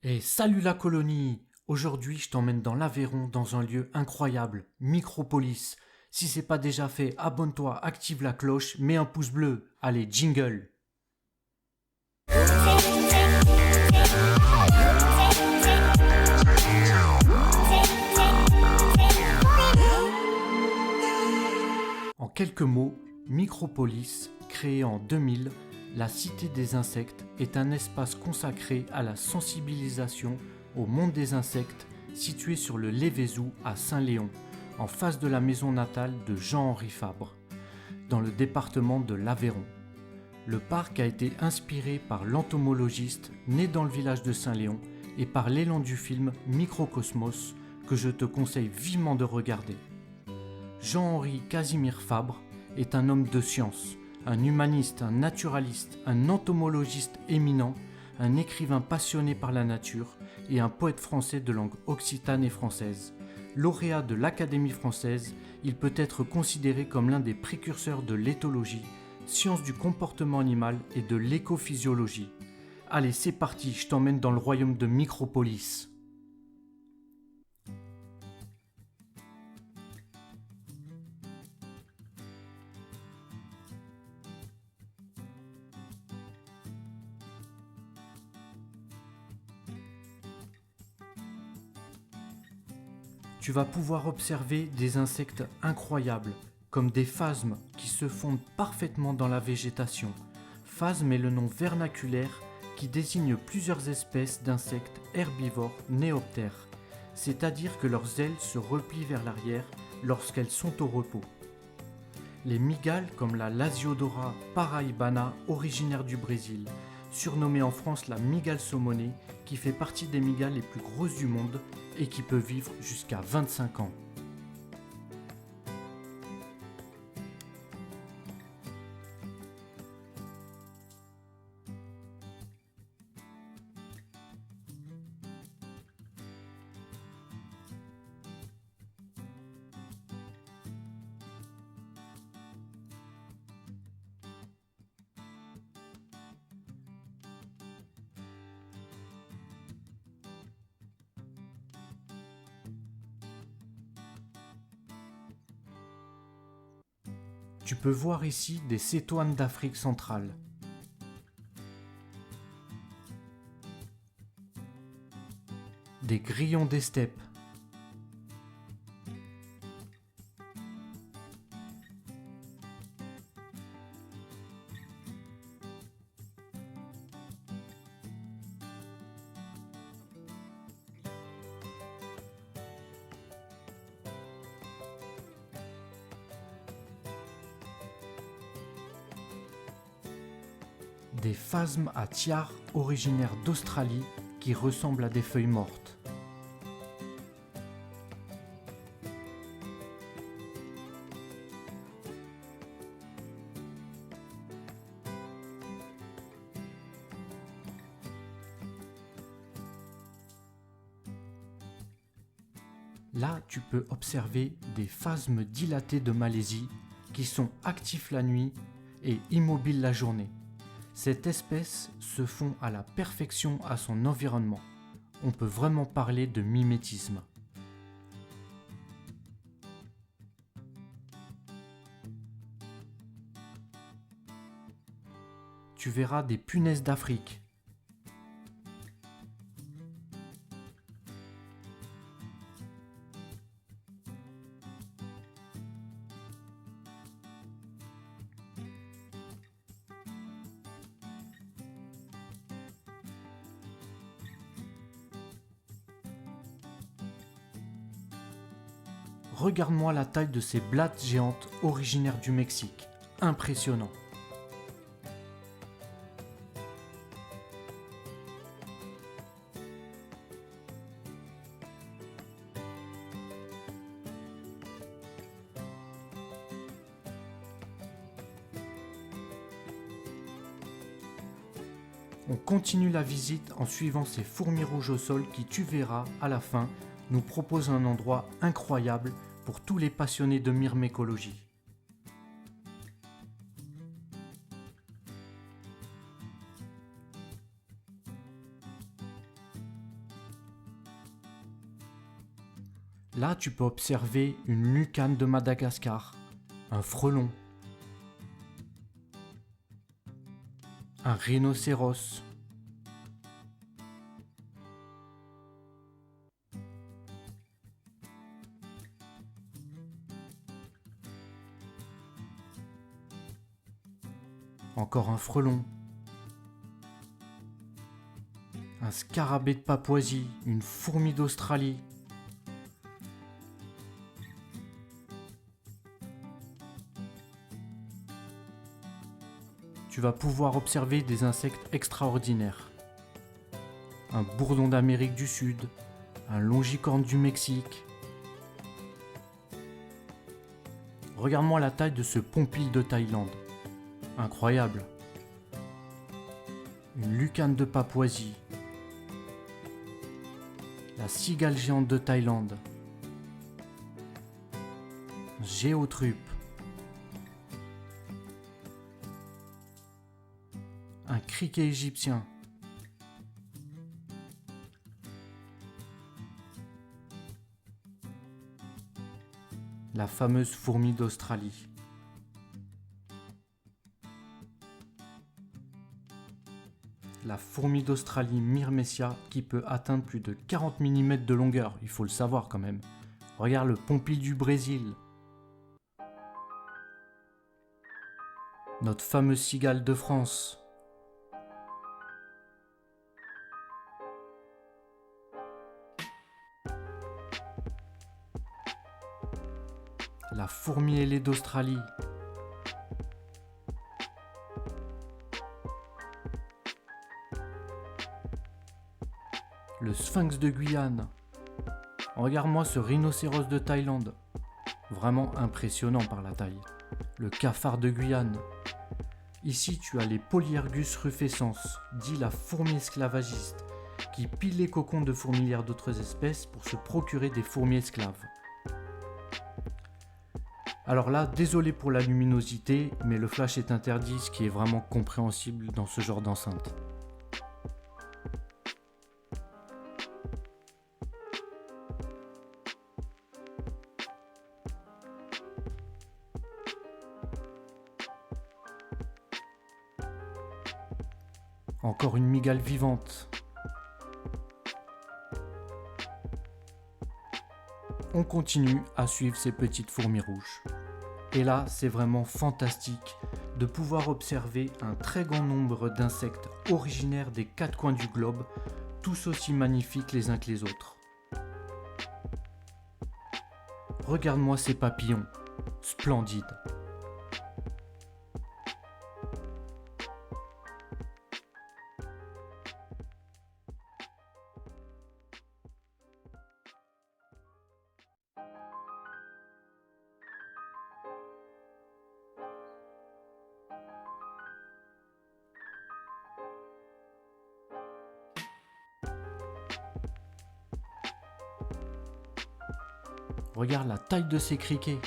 Et salut la colonie! Aujourd'hui, je t'emmène dans l'Aveyron dans un lieu incroyable, Micropolis. Si c'est pas déjà fait, abonne-toi, active la cloche, mets un pouce bleu. Allez, jingle! En quelques mots, Micropolis, créée en 2000, la Cité des insectes est un espace consacré à la sensibilisation au monde des insectes situé sur le Lévézou à Saint-Léon, en face de la maison natale de Jean-Henri Fabre, dans le département de l'Aveyron. Le parc a été inspiré par l'entomologiste né dans le village de Saint-Léon et par l'élan du film Microcosmos que je te conseille vivement de regarder. Jean-Henri Casimir Fabre est un homme de science, un humaniste, un naturaliste, un entomologiste éminent, un écrivain passionné par la nature et un poète français de langue occitane et française. Lauréat de l'Académie française, il peut être considéré comme l'un des précurseurs de l'éthologie, science du comportement animal et de l'écophysiologie. Allez, c'est parti, je t'emmène dans le royaume de Micropolis. Tu vas pouvoir observer des insectes incroyables, comme des phasmes qui se fondent parfaitement dans la végétation. Phasme est le nom vernaculaire qui désigne plusieurs espèces d'insectes herbivores néoptères, c'est-à-dire que leurs ailes se replient vers l'arrière lorsqu'elles sont au repos. Les mygales comme la Lasiodora paraibana originaire du Brésil, surnommée en France la mygale saumonée, qui fait partie des mygales les plus grosses du monde et qui peut vivre jusqu'à 25 ans. Tu peux voir ici des cétoines d'Afrique centrale. Des grillons des steppes. Des phasmes à tiare originaires d'Australie qui ressemblent à des feuilles mortes. Là, tu peux observer des phasmes dilatés de Malaisie qui sont actifs la nuit et immobiles la journée. Cette espèce se fond à la perfection à son environnement. On peut vraiment parler de mimétisme. Tu verras des punaises d'Afrique. Regarde-moi la taille de ces blattes géantes originaires du Mexique. Impressionnant. On continue la visite en suivant ces fourmis rouges au sol qui, tu verras, à la fin, nous proposent un endroit incroyable pour tous les passionnés de myrmécologie. Là, tu peux observer une lucane de Madagascar, un frelon, un rhinocéros, encore un frelon, un scarabée de Papouasie, une fourmi d'Australie, tu vas pouvoir observer des insectes extraordinaires. Un bourdon d'Amérique du Sud, un longicorne du Mexique. Regarde-moi la taille de ce pompil de Thaïlande. Incroyable. Une lucane de Papouasie. La cigale géante de Thaïlande. Un géotrupe. Un criquet égyptien. La fameuse fourmi d'Australie. La fourmi d'Australie Myrmecia qui peut atteindre plus de 40 mm de longueur, il faut le savoir quand même. Regarde le pompil du Brésil. Notre fameuse cigale de France. La fourmi ailée d'Australie. Le sphinx de Guyane. Regarde-moi ce rhinocéros de Thaïlande. Vraiment impressionnant par la taille. Le cafard de Guyane. Ici tu as les Polyergus rufescens, dit la fourmi esclavagiste, qui pille les cocons de fourmilières d'autres espèces pour se procurer des fourmis esclaves. Alors là, désolé pour la luminosité, mais le flash est interdit, ce qui est vraiment compréhensible dans ce genre d'enceinte. Encore une mygale vivante. On continue à suivre ces petites fourmis rouges. Et là, c'est vraiment fantastique de pouvoir observer un très grand nombre d'insectes originaires des 4 coins du globe, tous aussi magnifiques les uns que les autres. Regarde-moi ces papillons, splendides. Regarde la taille de ces criquets.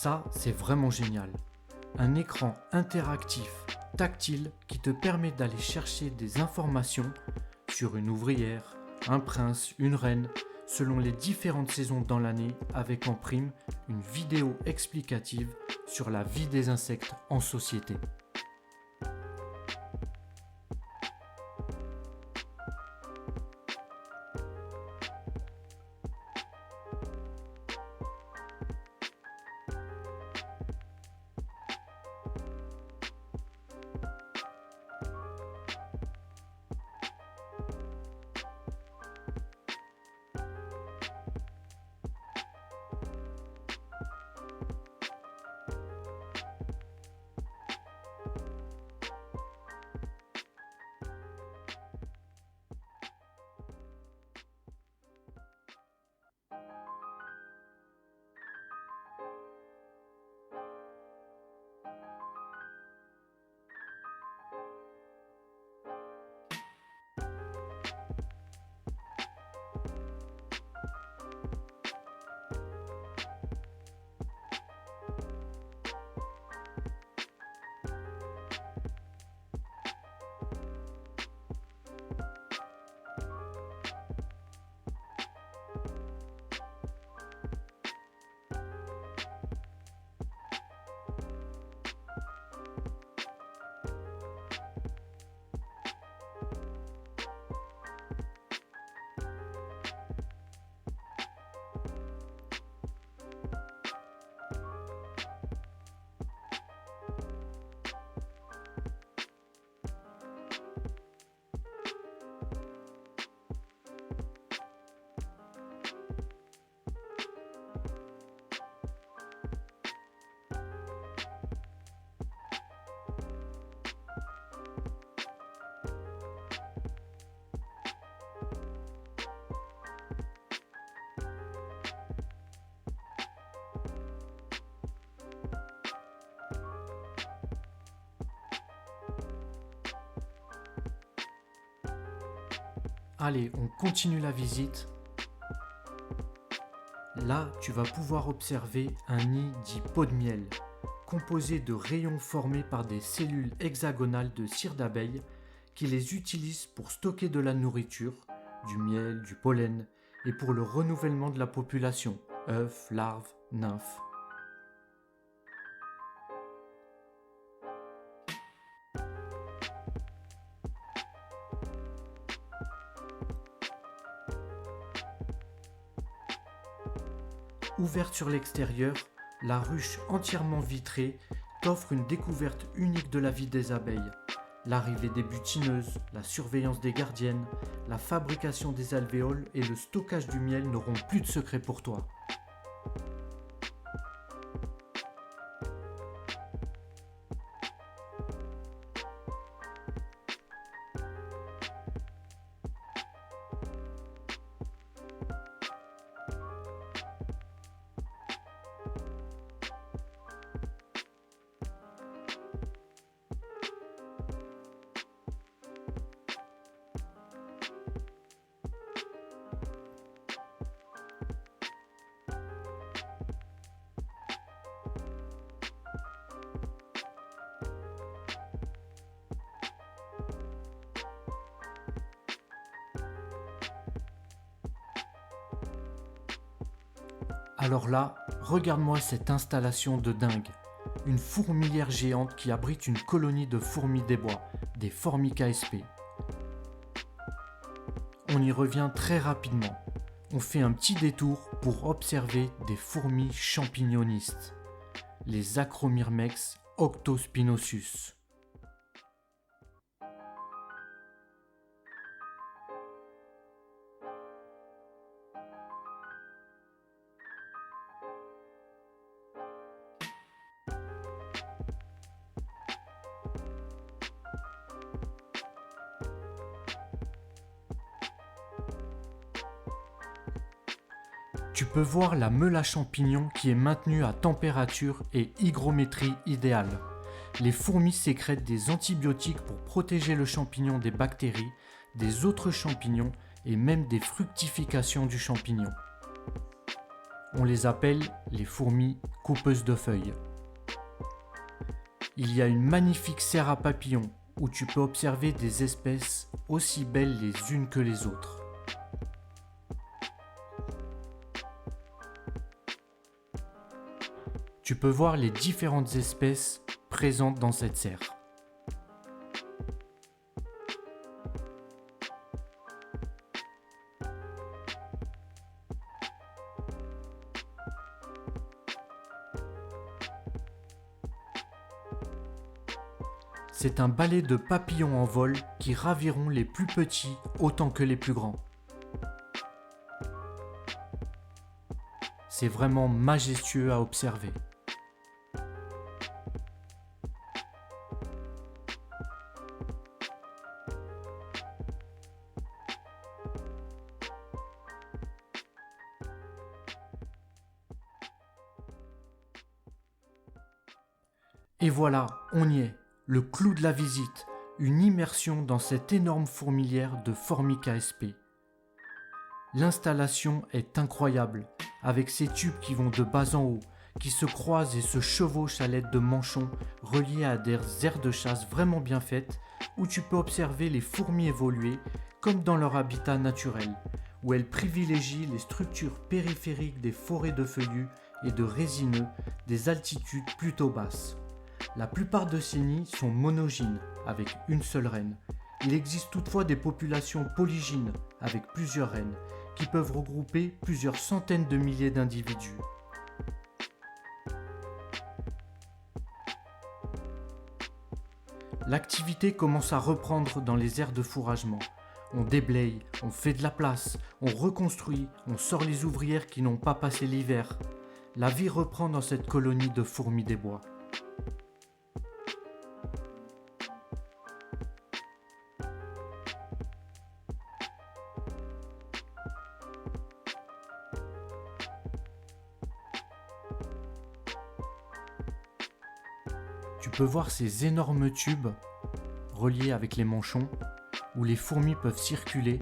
Ça, c'est vraiment génial. Un écran interactif, tactile, qui te permet d'aller chercher des informations sur une ouvrière, un prince, une reine, selon les différentes saisons dans l'année, avec en prime une vidéo explicative sur la vie des insectes en société. Allez, on continue la visite. Là, tu vas pouvoir observer un nid dit pot de miel, composé de rayons formés par des cellules hexagonales de cire d'abeille qui les utilisent pour stocker de la nourriture, du miel, du pollen, et pour le renouvellement de la population, œufs, larves, nymphes. Ouverte sur l'extérieur, la ruche entièrement vitrée t'offre une découverte unique de la vie des abeilles. L'arrivée des butineuses, la surveillance des gardiennes, la fabrication des alvéoles et le stockage du miel n'auront plus de secret pour toi. Alors là, regarde-moi cette installation de dingue. Une fourmilière géante qui abrite une colonie de fourmis des bois, des Formica sp. On y revient très rapidement. On fait un petit détour pour observer des fourmis champignonistes, les Acromyrmex octospinosus. Tu peux voir la meule à champignons qui est maintenue à température et hygrométrie idéale. Les fourmis sécrètent des antibiotiques pour protéger le champignon des bactéries, des autres champignons et même des fructifications du champignon. On les appelle les fourmis coupeuses de feuilles. Il y a une magnifique serre à papillons où tu peux observer des espèces aussi belles les unes que les autres. Tu peux voir les différentes espèces présentes dans cette serre. C'est un balai de papillons en vol qui raviront les plus petits autant que les plus grands. C'est vraiment majestueux à observer. Et voilà, on y est, le clou de la visite, une immersion dans cette énorme fourmilière de Formica sp. L'installation est incroyable, avec ces tubes qui vont de bas en haut, qui se croisent et se chevauchent à l'aide de manchons reliés à des aires de chasse vraiment bien faites, où tu peux observer les fourmis évoluer comme dans leur habitat naturel, où elles privilégient les structures périphériques des forêts de feuillus et de résineux des altitudes plutôt basses. La plupart de ces nids sont monogynes, avec une seule reine. Il existe toutefois des populations polygynes, avec plusieurs reines, qui peuvent regrouper plusieurs centaines de milliers d'individus. L'activité commence à reprendre dans les aires de fourragement. On déblaye, on fait de la place, on reconstruit, on sort les ouvrières qui n'ont pas passé l'hiver. La vie reprend dans cette colonie de fourmis des bois. Tu peux voir ces énormes tubes reliés avec les manchons où les fourmis peuvent circuler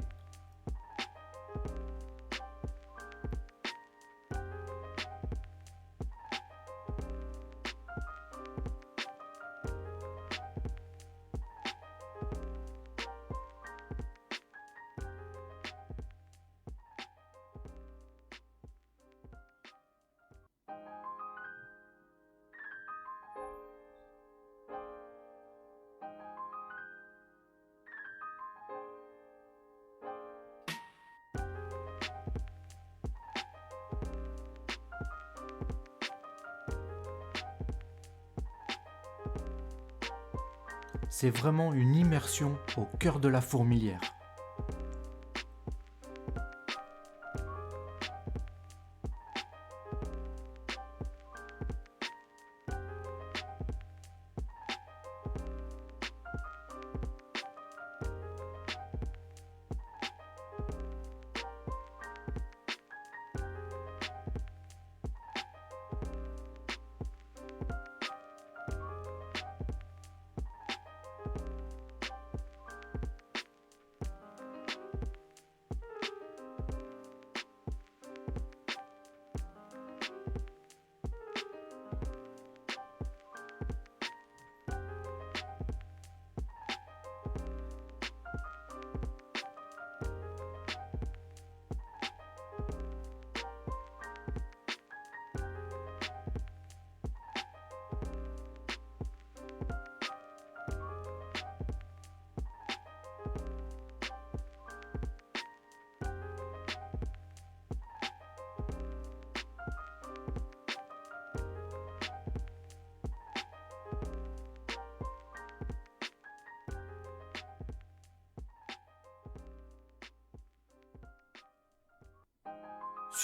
c'est vraiment une immersion au cœur de la fourmilière.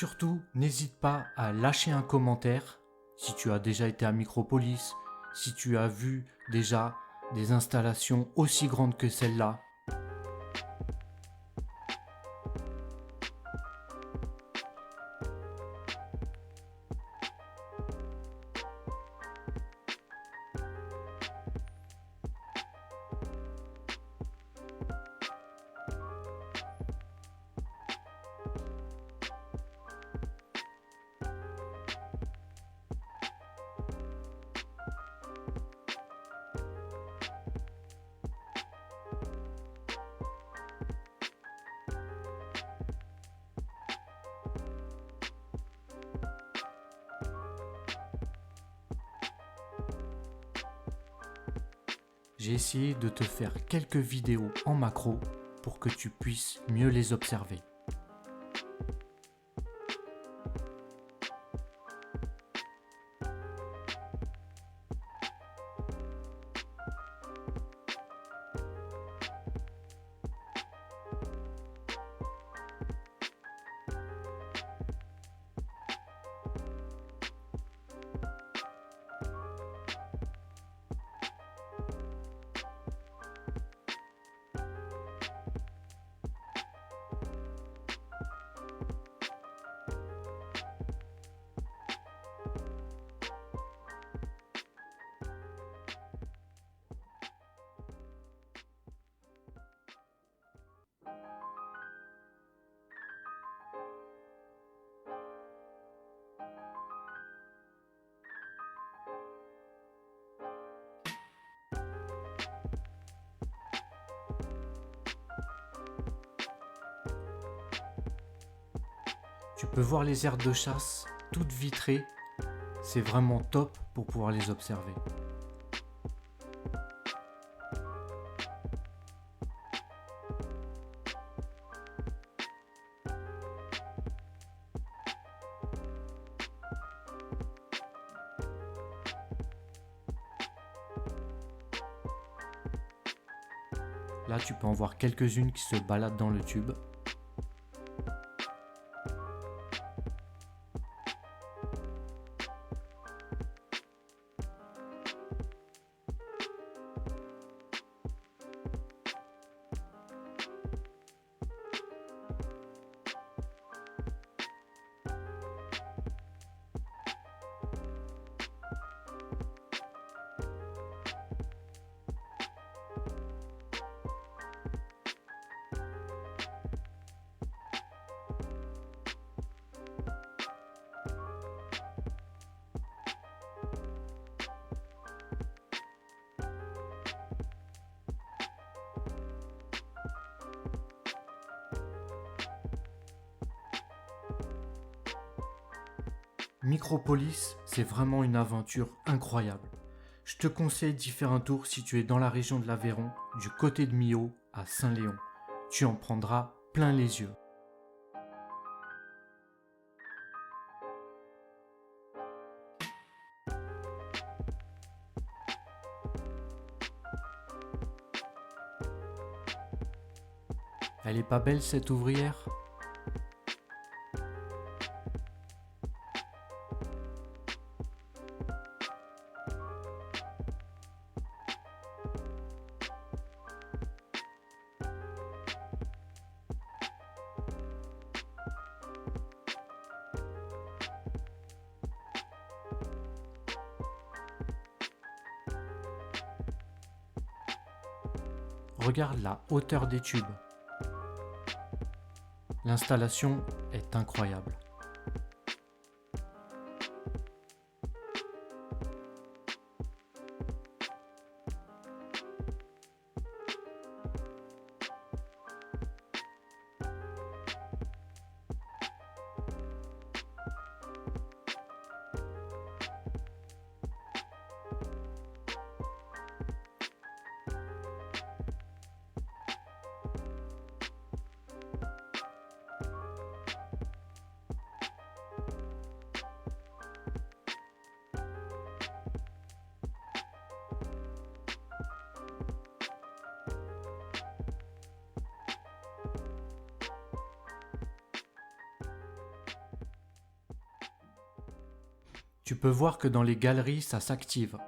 Surtout, n'hésite pas à lâcher un commentaire si tu as déjà été à Micropolis, si tu as vu déjà des installations aussi grandes que celle-là. J'ai essayé de te faire quelques vidéos en macro pour que tu puisses mieux les observer. Tu peux voir les aires de chasse toutes vitrées, c'est vraiment top pour pouvoir les observer. Là, tu peux en voir quelques-unes qui se baladent dans le tube. Micropolis, c'est vraiment une aventure incroyable. Je te conseille d'y faire un tour si tu es dans la région de l'Aveyron, du côté de Milhaud à Saint-Léon. Tu en prendras plein les yeux. Elle est pas belle cette ouvrière? Regarde la hauteur des tubes. L'installation est incroyable. Tu peux voir que dans les galeries, ça s'active.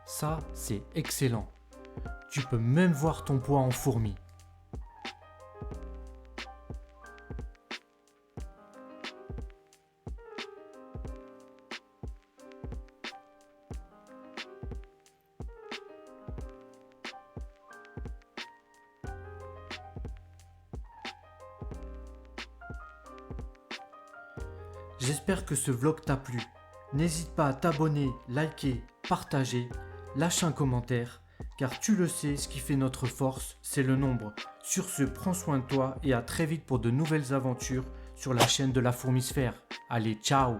Ça, c'est excellent. Tu peux même voir ton poids en fourmi. J'espère que ce vlog t'a plu. N'hésite pas à t'abonner, liker, partager, lâche un commentaire, car tu le sais, ce qui fait notre force, c'est le nombre. Sur ce, prends soin de toi et à très vite pour de nouvelles aventures sur la chaîne de la Fourmisphère. Allez, ciao!